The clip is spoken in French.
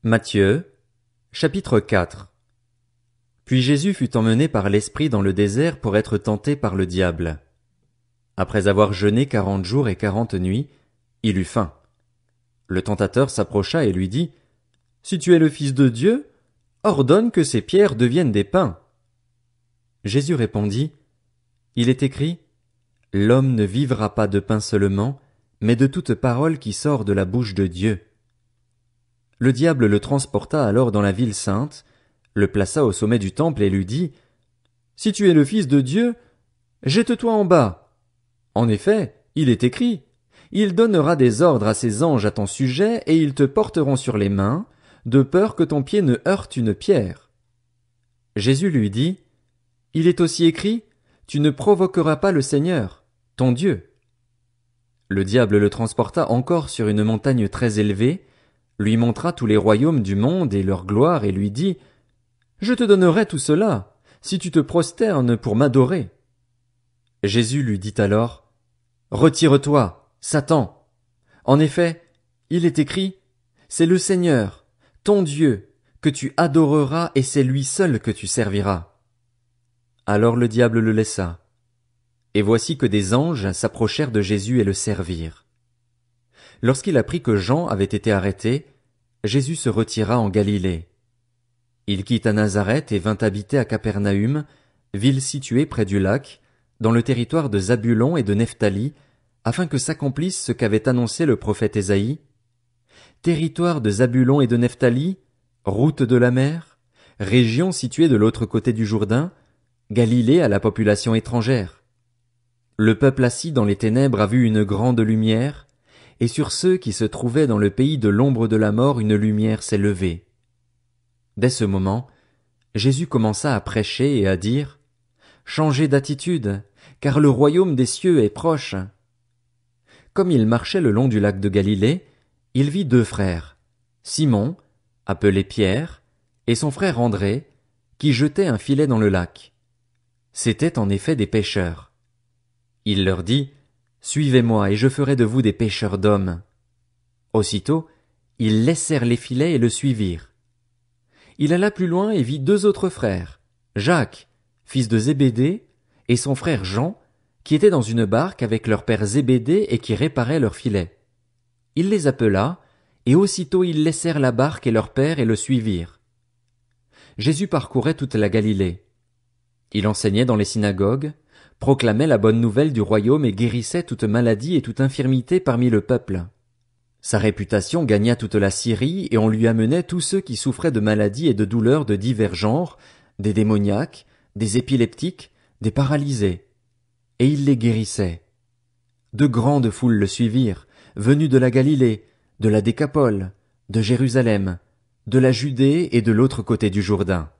Matthieu, chapitre 4. Puis Jésus fut emmené par l'Esprit dans le désert pour être tenté par le diable. Après avoir jeûné 40 jours et 40 nuits, il eut faim. Le tentateur s'approcha et lui dit, « Si tu es le Fils de Dieu, ordonne que ces pierres deviennent des pains. » Jésus répondit, « Il est écrit, L'homme ne vivra pas de pain seulement, mais de toute parole qui sort de la bouche de Dieu. » Le diable le transporta alors dans la ville sainte, le plaça au sommet du temple et lui dit, « Si tu es le Fils de Dieu, jette-toi en bas. En effet, il est écrit, il donnera des ordres à ses anges à ton sujet et ils te porteront sur les mains, de peur que ton pied ne heurte une pierre. » Jésus lui dit, « Il est aussi écrit, tu ne provoqueras pas le Seigneur, ton Dieu. » Le diable le transporta encore sur une montagne très élevée, lui montra tous les royaumes du monde et leur gloire et lui dit, « Je te donnerai tout cela, si tu te prosternes pour m'adorer. » Jésus lui dit alors, « Retire-toi, Satan. En effet, il est écrit, c'est le Seigneur, ton Dieu, que tu adoreras et c'est lui seul que tu serviras. » Alors le diable le laissa. Et voici que des anges s'approchèrent de Jésus et le servirent. Lorsqu'il apprit que Jean avait été arrêté, Jésus se retira en Galilée. Il quitta Nazareth et vint habiter à Capernaüm, ville située près du lac, dans le territoire de Zabulon et de Nephtali, afin que s'accomplisse ce qu'avait annoncé le prophète Ésaïe. Territoire de Zabulon et de Nephtali, route de la mer, région située de l'autre côté du Jourdain, Galilée à la population étrangère. Le peuple assis dans les ténèbres a vu une grande lumière, et sur ceux qui se trouvaient dans le pays de l'ombre de la mort une lumière s'est levée. Dès ce moment, Jésus commença à prêcher et à dire, « Changez d'attitude, car le royaume des cieux est proche. » Comme il marchait le long du lac de Galilée, il vit deux frères, Simon, appelé Pierre, et son frère André, qui jetaient un filet dans le lac. C'étaient en effet des pêcheurs. Il leur dit, « Suivez-moi et je ferai de vous des pêcheurs d'hommes. » Aussitôt, ils laissèrent les filets et le suivirent. Il alla plus loin et vit deux autres frères, Jacques, fils de Zébédée, et son frère Jean, qui étaient dans une barque avec leur père Zébédée et qui réparaient leurs filets. Il les appela, et aussitôt ils laissèrent la barque et leur père et le suivirent. Jésus parcourait toute la Galilée. Il enseignait dans les synagogues, proclamait la bonne nouvelle du royaume et guérissait toute maladie et toute infirmité parmi le peuple. Sa réputation gagna toute la Syrie et on lui amenait tous ceux qui souffraient de maladies et de douleurs de divers genres, des démoniaques, des épileptiques, des paralysés. Et il les guérissait. De grandes foules le suivirent, venus de la Galilée, de la Décapole, de Jérusalem, de la Judée et de l'autre côté du Jourdain.